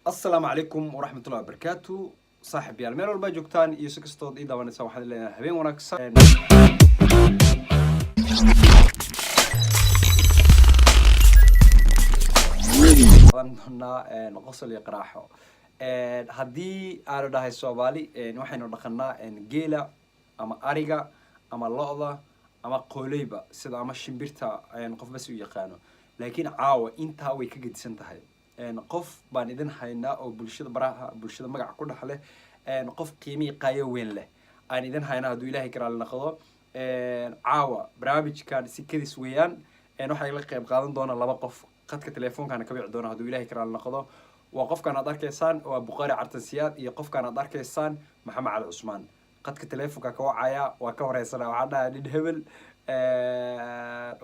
السلام عليكم ورحمة الله وبركاته. صاحب يا الميل والبا جوكتان يسكستود إذا وانا سوى حد لنا هبين ونكسر ضمننا نقصل يقراحه هدي أنا ده السوالي نحن دخلنا جيلة أما أريجا أما اللقطة أما قليبة سيدا أما شمبرتا نقف بس ويقانو لكن عاوة أنت هاوي كجد سنتهاي qof baan idin haynaa oo bulshada magaca ku dhaxleh qof qiimi qaayo weyn leh aan idin haynaa haduu ilaahay karaal naqdo caawa barnaamijkan si kadis weeyaan waxay la qayb qaadan doona laba qof qadka teleefonkana ka bici doona haduu ilaahay karaal naqdo waa qofkan aad arkaysaan waa Buqaari Cartansiyaad iyo qofkan aad arkaysaan Maxamed Cali Cusmaan qadka teleefonka ka wacaya waa ka wareysana waxa dhahay nin hebel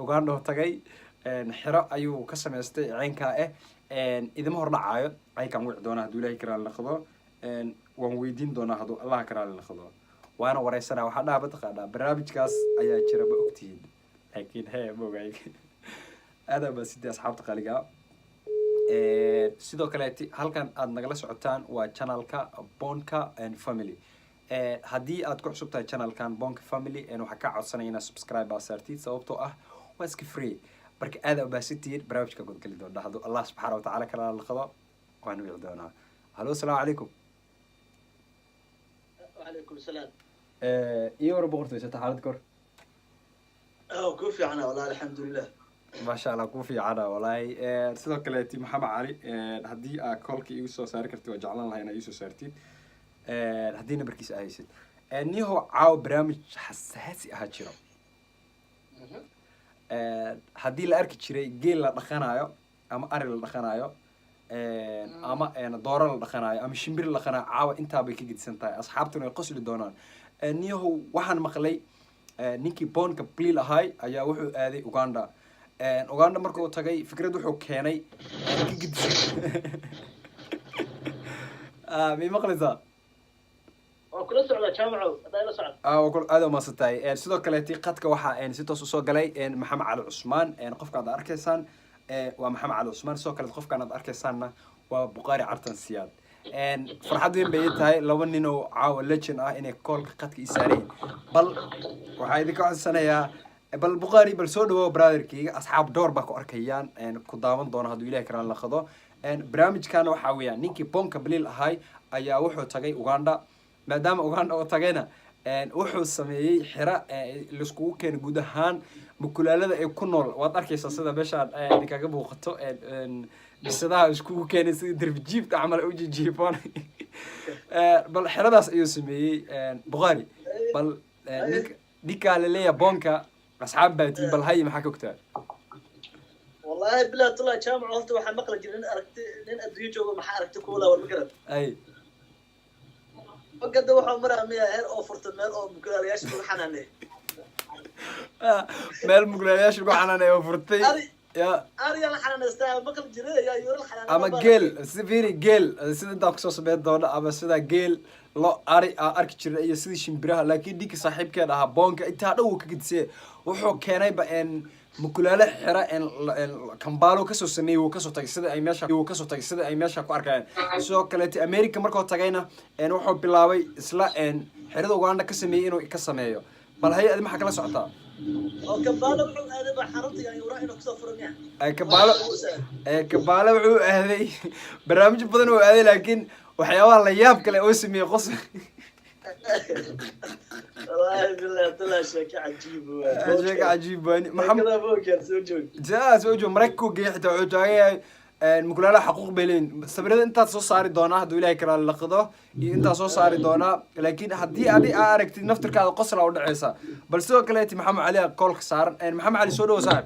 Uganda tagay xiro ayuu ka sameystay ceenka إذا ما هرنا عايد أي كم وعد دونا هدول أي كرال نخضو ومويدين دونا هدول الله كرال نخضو وأنا ورئيسنا وحنا بتخنا برنامج كاس أي شرب أكتين لكن هي مو جاي هذا بس دي أصحاب تقلقة سيدو كلاتي هل كان عندنا جلسة عتان وchannel كا بونكا and family هدي أتكون سبتها channel كان بونكا family إنه حكى عصنا سبسكرايب باسرتي صوبته واسك فري برك هذا باسيتير برامج كقول كل دون ده الله سبحانه وتعالى كلا الخضاء وأنا يعدونا هلو السلام عليكم وعليكم السلام إيه ورا بقرتي ستحالتكر كوفي عنا والله الحمد لله ما شاء الله كوفي عنا والله سيدو كلاتي محمد علي هدي كولكي يوسو ساركرتي وجعلنا لها هنا يوسو سارتي هدينا بركيس آيسد نيهو عاو برامج حساسي أهاتشرا haddii la arki jiray geel la dhaqanayo ama ari la dhaqanayo ama dooro la dhaqanayo ama shimbir la dhaqanayo caawa intaa bay ka gidsan tahay asxaabtuna ay qosli doonaan niyahu waxaan maqlay ninkii boonka bliil ahay ayaa wuxuu aaday Uganda markuu tagay fikrad wuxuu keenay ka gidsan mi maqlaysaa وكل سعودة جامعة هذا سعد وكل هذا ما ستاي سيدو كلاتي قدك waxa si toos soo galay Maxamed Cali Cusmaan qofka aad arkaysaan waa Maxamed Cali Cusmaan soo kale qofka aad arkaysaanna waa Buqaari Cartansiyaad farxad weyn bay tahay laba nin oo caawa legend ah inay koolka qadka isaareen bal waxa idin ka codsanayaa bal Buqaari bal soo dhawo brotherkeyga asxaab door ba ku arkayaan ku daawan doona haduu Ilaahay karaan la qado barnaamijkan waxa weeyaan ninkii Bonka Bliil ahay ayaa wuxuu tagay Uganda maadaama Uganda oo tagayna wuxuu sameeyay xira la isku keen guud ahaan mukulaalada ay ku nool waad arkaysaa sida meesha ay kaga muuqato bisadaha isku keenay sida darbijiibta amal u jijiifan bal xiradaas ayuu sameeyay Buqaari bal dika leeya bonka asxaab baati bal hay maxaa ka ogtaa والله بلا طلع جامعة قلت واحد مقلة جرين أركت لين أدري جوجو محاركت كولا والمقرب أي وقد وحنا مرة مية هير أوفرت ميل أو مقلة ياش بروحنا ميل مقلة ياش بروحنا أوفرتي يا أنا حنا نستاهل مقلة جرين يا يور الحنا أما جيل سفيري جيل سيد أنت أقصص بيت دونا أما سيدا جيل لا أركتشر أي سيد شمبرها لكن ديك صاحب كان ها بونك أنت هذا هو كده وحو كان يبقى إن مكلالة حرة إن كمبالو كسر سمي وكسر تجسد أي ماشى وكسر تجسد أي ماشى كأركان سو كلتي أمريكا مركو تجينا إن وحو بلاوي إسلا إن حرة وعندنا كسمي إنه كسميه بل هي أدم حكلا سعطا كمبالو هذا بحرتي يعني وراح إنه كسر فرنيا كمبالو هذه برامج بدن وهذه لكن وحيوان لياب كلا اسمي قص والله بالله طلع شيء عجيب شيء عجيب محمد ابوك سوجون جا سوجون مركو جيحته عجايه المقلاله حقوق بيلين صبرت انت سو صاري دونا هدو الهي كرا لقدو انت سو صاري دونا لكن هدي ادي اركتي نفتركاده قصر او دحيسا بل سو كليتي محمد علي كولك صار محمد علي سو دو صاحب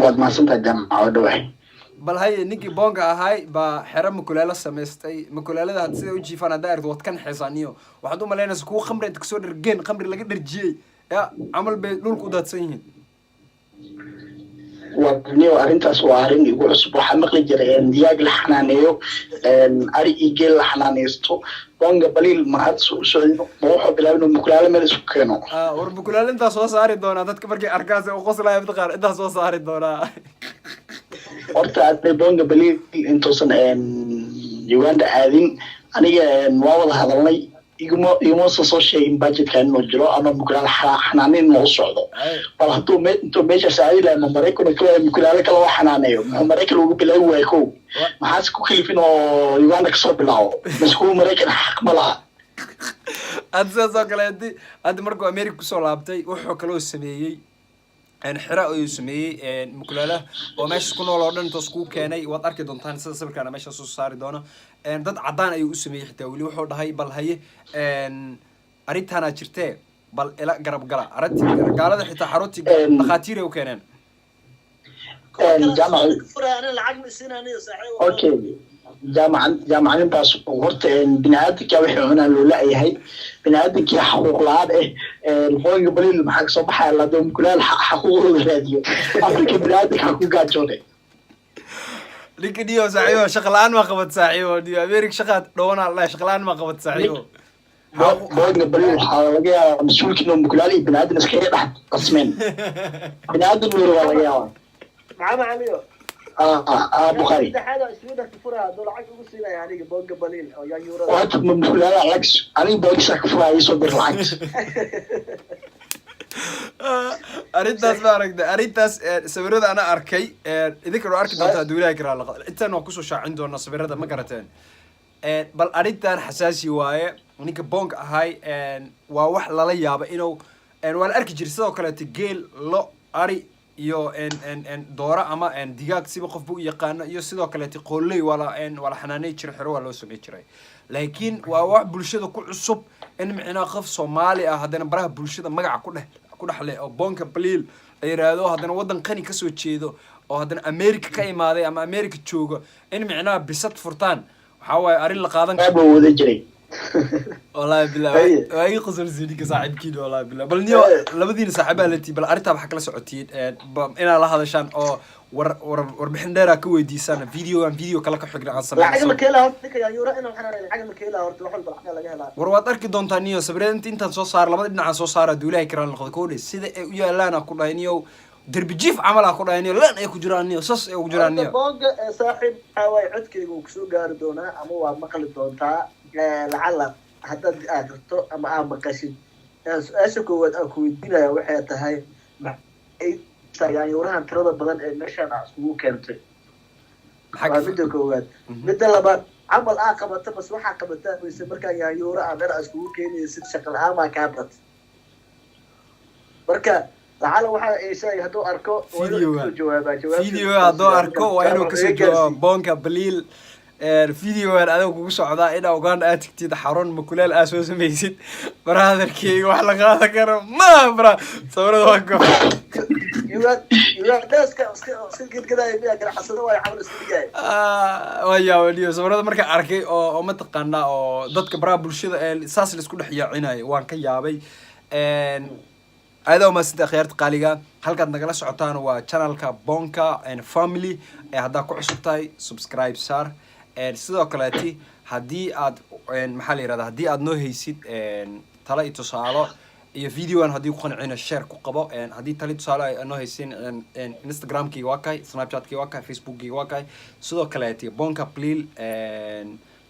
قد ما سنت الجامعه ودوي بل هاي نيكي بونغا هاي با حرم مكولالا سميستay مكولالada had sida u jiifana daarid wad kan xisaaniyo waxaad u maleynaysaa kuwa khamri inta kasoo dhargeen khamri laga dharjiyay ya amal bay dhulku daadsan yihiin wadniyo arintaas waa arin igu cusub waxa maqli jiray diyaag la xanaaneeyo ari igeel la xanaaneesto bonga baliil ma had soo wuxuu bilaabay inuu mukulaala meel isku keeno war mukulaala inta soo saari doona dadka markay arkaas oo qoslaaya mid qaar inta soo saari doona horta hadday bonga baliil intuusan uganda aadin aniga waa wada hadalnay iguma soo sheegin budgetka inuu jiro ama mukulaal xanaanin inuu socdo bal hadduu intuu meeshaas aadi lahay ma maraykan mukulaalo kale oo xanaaneeyo muxuu maraykan ugu bilaabi waaya kow maxaase ku kalifin oo uganda kasoo bilaabo maskugu maraykan xaq ma laha hadda sidaas oo kale hadda markuu america kusoo laabtay wuxuu kaloo sameeyey xira ayuu sameeyey mukulaalaha oo meeshas ku nool oo dhan intoos kuu keenay waad arki doontaan sida sawirkaana meesha soo saari doono dad caddaan ayuu u sameeyey xitaa weli wuxuu dhahay bal haye arrintaanaa jirtee bal ila garab gala arrintii gaalada xitaa xaruntii dhakhaatiir ay u keeneen okay jaamacanintaas horta biniaadanka waxay cunaan loo la-yahay biniaadankii xaquuq la-aan bonga baliil maxaa kasoo baxaya ladoo mukulaal xaquuqdooda raadiyo afrika biniaadanka xaquuq gaajoone ninka dhiyo saaxiibo shaqa la-aan ma qabad saaxiibo dhiyo america shaqaad dhawanaa la shaqa la-aan ma qabad saaxiibo bonga baliil waxaa laga yaabaa mas-uulkiin oo mukulaal iyo biniaadan iskaga dhex qasmeen biniaadan nuur waa laga yaabaa maxaa macaliyo بخاري وقت من لا العكس أنا بوكسك فراي صدر العكس arrintaas ma aragta arrintaas sawirada ana arkay idinka oo arki doontaa duulaha karaa laqad intaan oo kusoo shaacin doona sawirada ma garateen bal arrintan xasaasi waaye ninka bonk ahay waa wax lala yaabo inuu waa la arki jiray sidoo kale geel lo ari iyo doora ama digaag siba qof buu yaqaan iyo sidoo kale qoolay wala xanaanay jir xiro waa loo sameey jiray laakiin waa wax bulshada ku cusub in macnaa qof Soomaali ah hadana baraha bulshada magac ku dhaxlay oo bonka baliil ay raado hadana wadan qani ka soo jeedo oo hadana America ka imaaday ama America joogo in macnaa bisad furtaan waxa way arin la qaadan karo wada jiray والله بالله واي قصر زينك صاحب كيلو والله بالله بل نيو لبدين صاحبها التي بل أرتها بحق لا سعوديين إنا الله هذا شان أو ور بحندرة كوي دي سنة فيديو كلا كحقنا عن لا حاجة مكيلة هورتك يا يورا إنه إحنا حاجة مكيلة هورت وحول بالحنا لقيها وروات أركي دون تانيو سبرين أنت صو صار لما ابن عن صو صار دولاي كران الخذ كوري سيدا يا لانا كلها نيو درب جيف عملها كلها نيو لا يكو جرانيو صص يكو جرانيو بونج صاحب حواي عدك يقصو قاردونا أمو مقل دونتا لعل حتى أدرتو أما مقاشين أشكو أكويدينا وحياتها هاي مع أي يعني وراها ترى بدن المشان عصبو كانت ما بدك وقت بدل لما عمل عقبة بس وح عقبة ويسمر كان يعني ورا أمر عصبو كان يصير شكل ما كابت بركة لعل وح شيء هدو أركو فيديو هدو أركو وينو كسجوا بونكا بليل الفيديو أنا أقول صعدا إذا وكان أتكتي حرون مكلال أساس ميزيد برا هذا الكي وحلا هذا كرم ما برا صورة واقف يوجد ناس كده يبيع كده حصلوا ويحاولوا استرجاع ويا وليو صورة مركا أركي أو ما تقنا أو ضد برا بالشدة الأساس اللي سكون حيا عناي وان كيابي هذا ما سنت خيارات قالية هل كان نقلاش عطان وchannel كبونكا and family هذا كعصبتاي سبسكرايب صار sidoo kaleeti hadii aad maxaa la yiraahdaa hadii aad noo haysid tala iyo tusaalo iyo videoan hadii ku qancina share ku qabo hadii tala tusaalo ay noo haysin Instagram-kii waa kay Snapchat-kii waa kay Facebook-kii waa kay sidoo kaleeti bonka baliil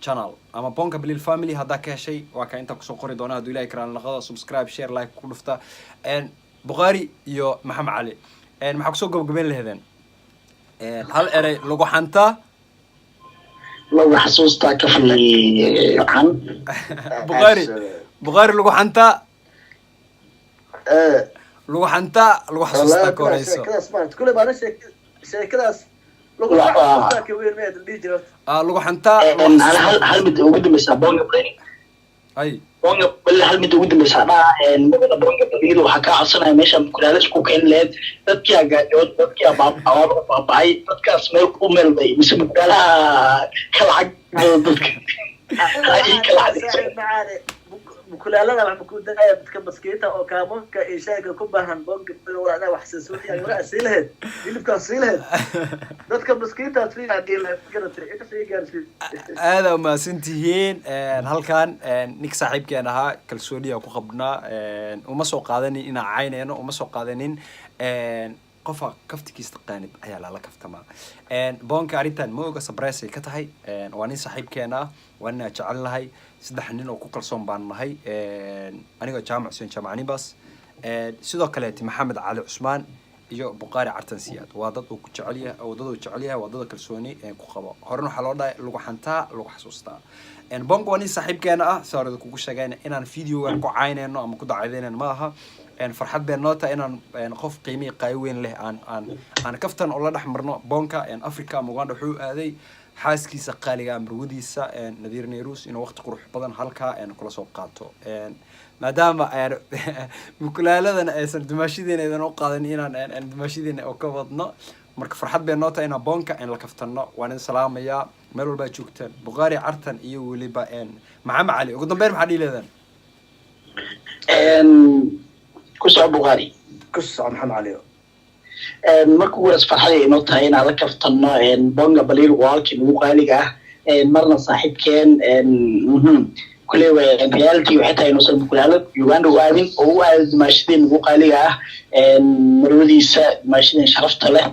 channel ama bonka baliil family hadaa ka heshay waa ka inta ku soo qori doona hadii ilaahay karaan laqada subscribe share like ku dhufta Bukhari iyo Maxamed Cali maxaa ku soo gabagabeyn lahaydeen hal eray lagu xanta لو حسوستا كفلي عن بغاري لو حنتا لو حنتا لو حسوستا كوريسو كده سمعت كل ما نشك شيء كده لو حنتا كوير ميد اللي جرت لو حنتا انا هل بدي اقول مسابون بري اي بونga bal hal mid ugu dambaysa magada bonga baliil waxa ka codsanaya meesha mukulaal isku keen leed dadkii agaajood dadkii baabay dadkaas meel ku meel bay mise mukulaalaha kala cag dadka ay kala cag مكلالنا مع مكودة بتكبسكيتا أو كامونك إيشاك كوباهن بونك ولا وحسسوي يعني ولا أسيلهد اللي بكسيلهد بتكبسكيتا تري عديل كرتري إنت في جالس هذا ما سنتين هل كان نك صاحب كان ها كالسوريا وكخبنا وما سوق قادني إن عينين وما سوق قادنين qofa kaftigiisa taqaanid ayaa lala kaftamaa bonka arrintan ma oga surprise ay ka tahay waa nin saaxiibkeena ah waa nin aan jecel nahay saddex nin oo ku kalsoon baan nahay aniga jaamac xuseen jaamacnibas sidoo kale maxamed cali cusmaan iyo buqaari cartan siyaad waa dad uu ku jecel yahay oo dad uu jecel yahay waa dad kalsooni ku qabo horena waxa loo dhahay lagu xantaa lagu xasuustaa bonka waa nin saaxiibkeena ah saarada kugu sheegayna inaan videogan ku caynayno ama ku dacadeynayno ma aha farxad been noo tahay inaan qof qiimi qaayo weyn leh aan kaftan oo la dhex marno bonka Africa ama Uganda wuxuu aaday xaaskiisa qaaliga marwadiisa Nadiir Neerus inuu waqti qurux badan halka kula soo qaato maadaama mukulaaladan aysan dumaashideena u qaadan inaan dumaashideena oo ka wadno marka farxad been noo tahay inaan bonka la kaftano waan salaamayaa meel walba joogtaan buqaari cartan iyo waliba maxamed cali ugu dambeyn maxaa dhiileedaan كسر بغاري كسر محمد علي marka ugu farxaday inoo tahay inaad la kaftano bonga baliir walki ugu qaaliga ah marna saaxiibkeen kulay reality waxay tahay inuu soo bukulaalad Uganda u aadin oo u aad maashideen ugu qaaliga ah marwadiisa maashideen sharafta leh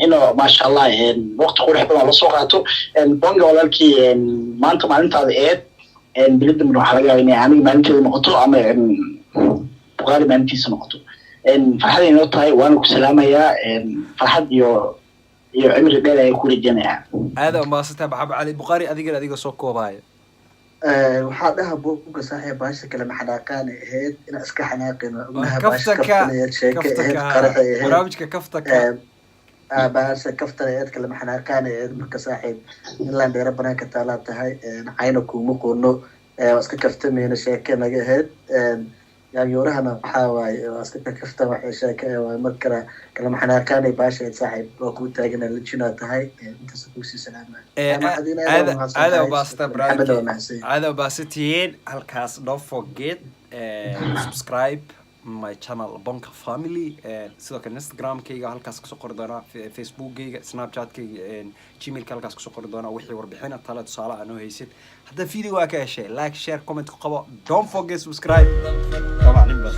inuu ma sha Allah waqti qurux badan la soo qaato bonga walaalkii maanta maalintaada bilad waxa laga yaabaa inay aniga maalinteeda noqoto ama buqaari maalintiisa noqoto farxad inoo tahay waan ku salaamayaa farxad iyo cimri dheer ay ku rajeenayaan aada ma sita maxamed cali buqaari adiga soo koobaya waxaa dhaha buuga saaxiib baasha kale maxanaaqaan ahayd ina iska xanaaqino ognaha baasha kaftaneed sheeko ahayd qaraxa ahayd barnaamijka kaftaka baasha kaftaneed kale maxanaaqaan ahayd marka saaxiib inlaan dheera banaanka taalaa tahay cayna kuuma qono iska kaftamayna sheeko naga ahayd yaanyuurahana waxaa waaye waa iska kafta waxay sheeko markale kale maxanaaqaan baasha saaxiib waa ku taagan la jina tahay intaas ku sii salaamay aada basta brother aada bastieen halkaas don't forget subscribe my channel Bonka Family sidoo kale Instagram kayga halkaas ku soo qori doona Facebook kayga Snapchat kayga Gmail ka halkaas ku soo qori doona wixii warbixin tala tusaale aan oo haysid hadda video waa ka heshay like share comment ku qabo don't forget subscribe طبعا بس